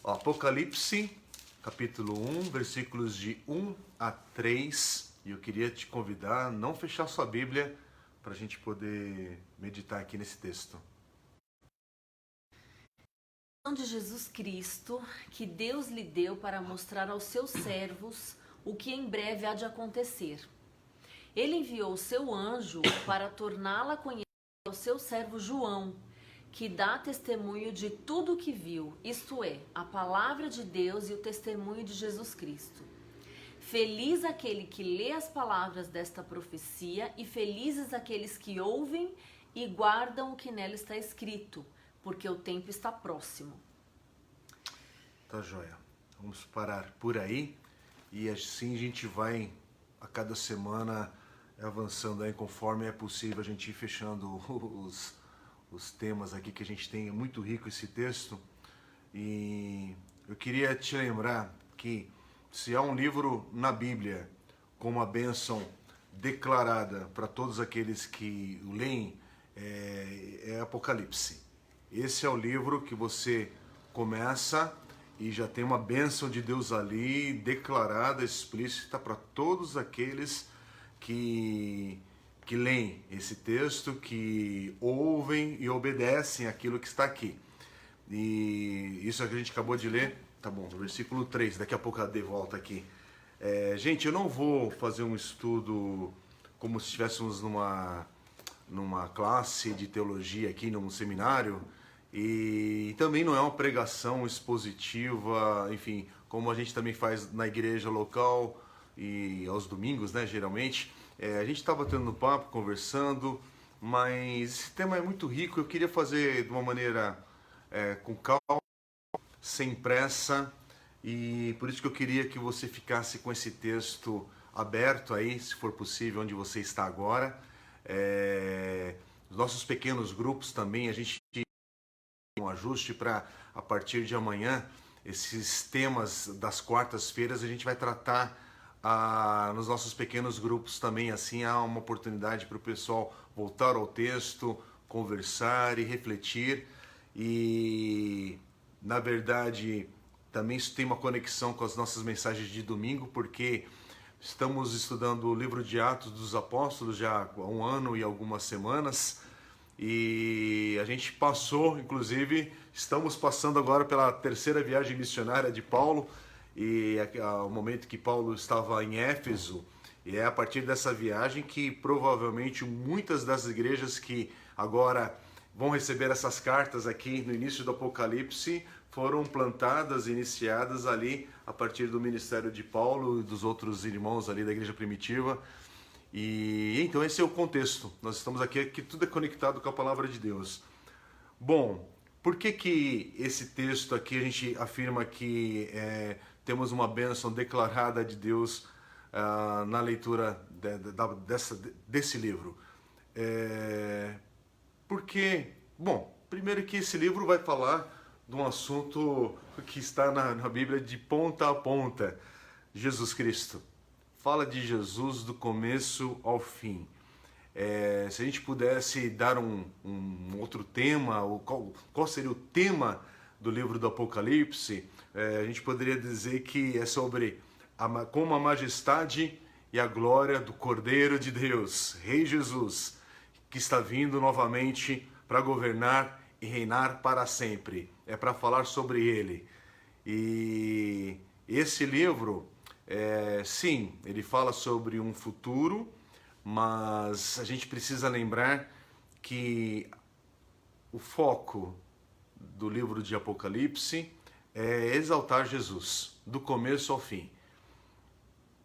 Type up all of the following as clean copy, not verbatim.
Apocalipse, capítulo 1, versículos de 1 a 3. E eu queria te convidar a não fechar sua Bíblia para a gente poder meditar aqui nesse texto. De Jesus Cristo, que Deus lhe deu para mostrar aos seus servos o que em breve há de acontecer. Ele enviou o seu anjo para torná-la conhecida ao seu servo João, que dá testemunho de tudo o que viu, isto é, a palavra de Deus e o testemunho de Jesus Cristo. Feliz aquele que lê as palavras desta profecia e felizes aqueles que ouvem e guardam o que nela está escrito, porque o tempo está próximo. Tá joia. Vamos parar por aí e assim a gente vai a cada semana avançando aí conforme é possível a gente ir fechando os temas aqui que a gente tem. É muito rico esse texto e eu queria te lembrar que se há um livro na Bíblia com uma bênção declarada para todos aqueles que o leem, é Apocalipse. Esse é o livro que você começa e já tem uma bênção de Deus ali, declarada, explícita para todos aqueles que leem esse texto, que ouvem e obedecem aquilo que está aqui. E isso que a gente acabou de ler, tá bom, no versículo 3, daqui a pouco a Dê volta aqui. Gente, eu não vou fazer um estudo como se estivéssemos numa classe de teologia aqui, num seminário, e também não é uma pregação expositiva, enfim, como a gente também faz na igreja local e aos domingos, né, geralmente. A gente está batendo no papo, conversando, mas esse tema é muito rico. Eu queria fazer de uma maneira com calma, sem pressa, e por isso que eu queria que você ficasse com esse texto aberto aí, se for possível, onde você está agora. Os nossos pequenos grupos também, a gente tem um ajuste para, a partir de amanhã, esses temas das quartas-feiras a gente vai tratar nos nossos pequenos grupos também. Assim há uma oportunidade para o pessoal voltar ao texto, conversar e refletir. E, na verdade, também isso tem uma conexão com as nossas mensagens de domingo, porque estamos estudando o livro de Atos dos Apóstolos já há um ano e algumas semanas. E a gente passou, inclusive, estamos passando agora pela terceira viagem missionária de Paulo, e ao momento que Paulo estava em Éfeso, e é a partir dessa viagem que provavelmente muitas das igrejas que agora vão receber essas cartas aqui no início do Apocalipse foram plantadas, iniciadas ali a partir do ministério de Paulo e dos outros irmãos ali da igreja primitiva. E então esse é o contexto. Nós estamos aqui tudo é conectado com a palavra de Deus. Bom, por que esse texto aqui a gente afirma que temos uma bênção declarada de Deus na leitura desse livro? Porque, bom, primeiro que esse livro vai falar de um assunto que está na Bíblia de ponta a ponta: Jesus Cristo. Fala de Jesus do começo ao fim. Se a gente pudesse dar um outro tema, qual seria o tema do livro do Apocalipse, a gente poderia dizer que é sobre como a majestade e a glória do Cordeiro de Deus, Rei Jesus, que está vindo novamente para governar e reinar para sempre. É para falar sobre ele. E esse livro, sim, ele fala sobre um futuro, mas a gente precisa lembrar que o foco do livro de Apocalipse é exaltar Jesus, do começo ao fim.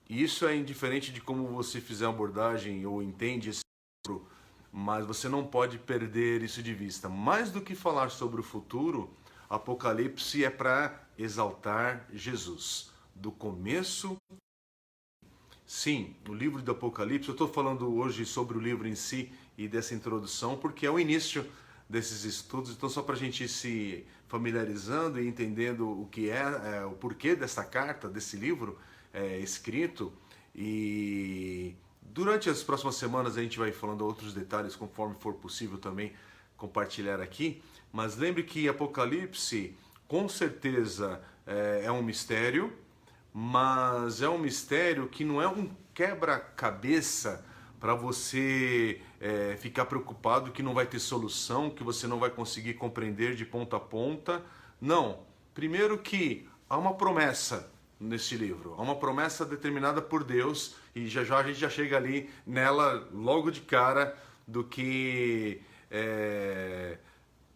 E isso é indiferente de como você fizer a abordagem ou entende esse livro, mas você não pode perder isso de vista. Mais do que falar sobre o futuro, Apocalipse é para exaltar Jesus, do começo. Sim, o livro do Apocalipse, eu estou falando hoje sobre o livro em si e dessa introdução, porque é o início desses estudos. Então, só para a gente ir se familiarizando e entendendo o que o porquê dessa carta, desse livro escrito. E durante as próximas semanas a gente vai falando outros detalhes conforme for possível também compartilhar aqui. Mas lembre que Apocalipse, com certeza, é um mistério, mas é um mistério que não é um quebra-cabeça para você ficar preocupado que não vai ter solução, que você não vai conseguir compreender de ponta a ponta. Não. Primeiro que há uma promessa neste livro, há uma promessa determinada por Deus, e já já a gente já chega ali nela logo de cara do que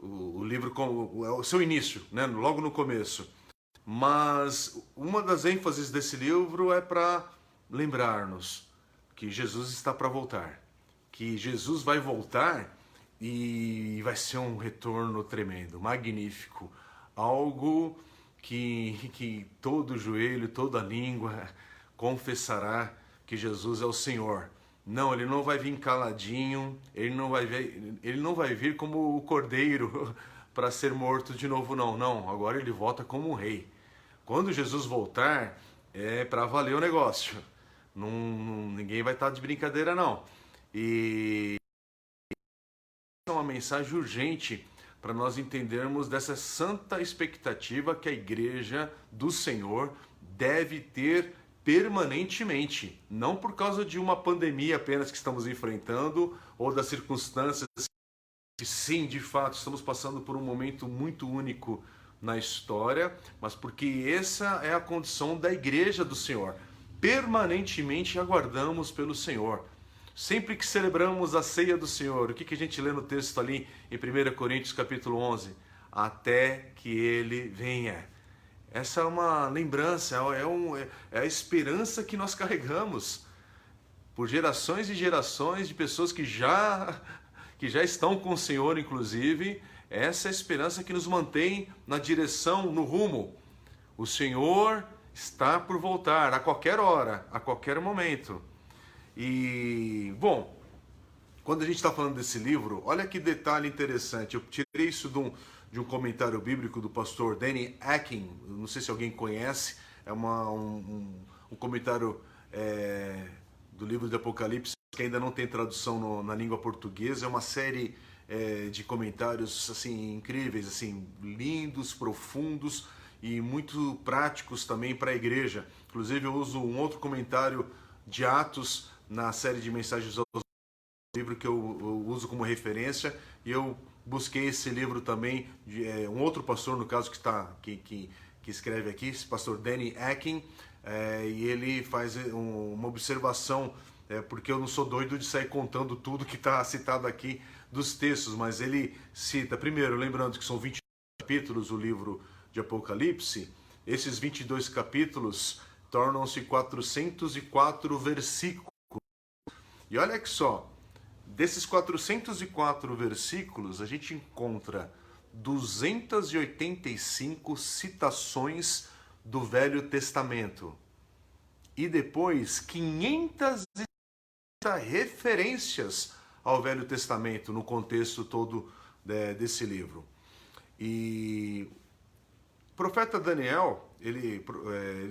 o livro, o seu início, né? Logo no começo. Mas uma das ênfases desse livro é para lembrar-nos que Jesus está para voltar, que Jesus vai voltar e vai ser um retorno tremendo, magnífico, algo que todo joelho, toda língua confessará que Jesus é o Senhor. Não, ele não vai vir caladinho, ele não vai vir como o cordeiro para ser morto de novo, não. Não, agora ele volta como um rei. Quando Jesus voltar, é para valer o negócio. Ninguém vai estar de brincadeira, não. E é uma mensagem urgente para nós entendermos dessa santa expectativa que a igreja do Senhor deve ter permanentemente, não por causa de uma pandemia apenas que estamos enfrentando ou das circunstâncias que sim, de fato, estamos passando por um momento muito único na história, mas porque essa é a condição da igreja do Senhor. Permanentemente aguardamos pelo Senhor. Sempre que celebramos a ceia do Senhor, o que a gente lê no texto ali em 1 Coríntios capítulo 11? Até que Ele venha. Essa é uma lembrança, é a esperança que nós carregamos por gerações e gerações de pessoas que já estão com o Senhor, inclusive. Essa é a esperança que nos mantém na direção, no rumo. O Senhor está por voltar a qualquer hora, a qualquer momento. E, bom, quando a gente está falando desse livro, olha que detalhe interessante. Eu tirei isso de um comentário bíblico do pastor Danny Akin. Não sei se alguém conhece. É um comentário do livro de Apocalipse que ainda não tem tradução na língua portuguesa. É uma série de comentários assim incríveis, assim lindos, profundos e muito práticos também para a igreja. Inclusive eu uso um outro comentário de Atos na série de mensagens ao livro que eu uso como referência, e eu busquei esse livro também de um outro pastor, no caso, que escreve aqui, esse pastor Danny Akin, e ele faz uma observação, porque eu não sou doido de sair contando tudo que está citado aqui dos textos, mas ele cita, primeiro, lembrando que são 22 capítulos o livro de Apocalipse, esses 22 capítulos tornam-se 404 versículos. E olha que só, desses 404 versículos, a gente encontra 285 citações do Velho Testamento. E depois 500 referências ao Velho Testamento no contexto todo desse livro. E o profeta Daniel, ele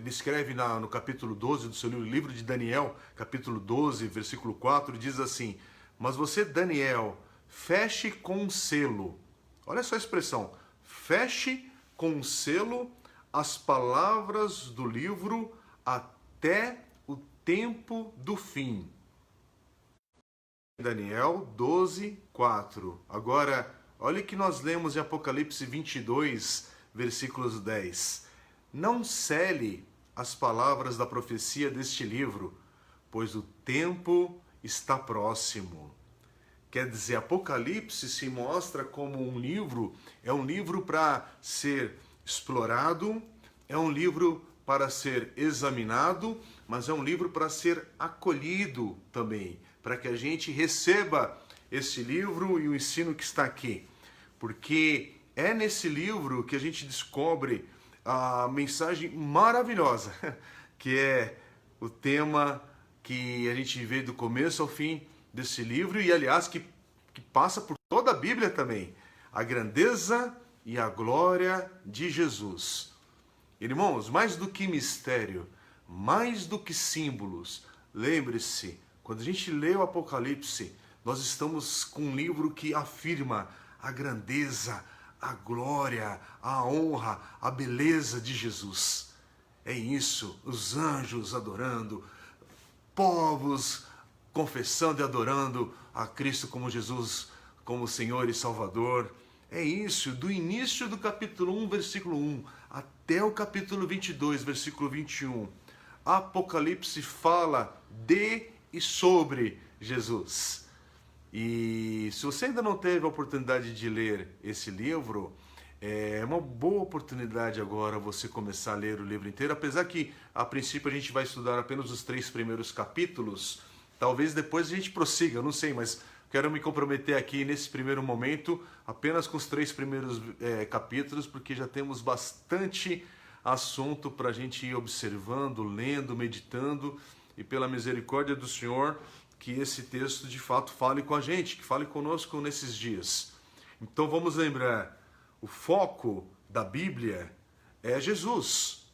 escreve no capítulo 12 do seu livro de Daniel, capítulo 12, versículo 4, diz assim: mas você, Daniel, feche com um selo. Olha só a expressão, feche com um selo as palavras do livro até o tempo do fim. Daniel 12, 4. Agora, olha o que nós lemos em Apocalipse 22, versículos 10. Não cele as palavras da profecia deste livro, pois o tempo está próximo. Quer dizer, Apocalipse se mostra como um livro para ser explorado, é um livro para ser examinado, mas é um livro para ser acolhido também, para que a gente receba esse livro e o ensino que está aqui. Porque é nesse livro que a gente descobre a mensagem maravilhosa, que é o tema que a gente vê do começo ao fim desse livro, e aliás que passa por toda a Bíblia também, a grandeza e a glória de Jesus. Irmãos, mais do que mistério, mais do que símbolos, lembre-se, quando a gente lê o Apocalipse, nós estamos com um livro que afirma a grandeza, a glória, a honra, a beleza de Jesus. É isso, os anjos adorando, povos confessando e adorando a Cristo como Jesus, como Senhor e Salvador. É isso, do início do capítulo 1, versículo 1, até o capítulo 22, versículo 21. Apocalipse fala de e sobre Jesus. E se você ainda não teve a oportunidade de ler esse livro, é uma boa oportunidade agora você começar a ler o livro inteiro, apesar que a princípio a gente vai estudar apenas os 3 primeiros capítulos, talvez depois a gente prossiga, não sei, mas quero me comprometer aqui nesse primeiro momento apenas com os 3 primeiros capítulos, porque já temos bastante assunto para a gente ir observando, lendo, meditando, e pela misericórdia do Senhor, que esse texto de fato fale com a gente, que fale conosco nesses dias. Então vamos lembrar, o foco da Bíblia é Jesus,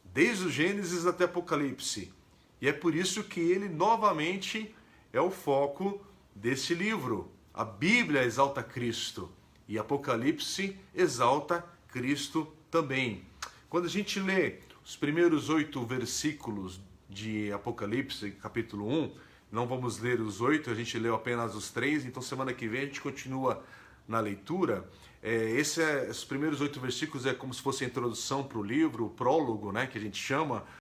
desde o Gênesis até Apocalipse. E é por isso que ele novamente é o foco desse livro. A Bíblia exalta Cristo e Apocalipse exalta Cristo também. Quando a gente lê os primeiros 8 versículos de Apocalipse, capítulo 1, não vamos ler os 8, a gente leu apenas os 3, então semana que vem a gente continua na leitura. Esses primeiros 8 versículos é como se fosse a introdução para o livro, o prólogo, né, que a gente chama,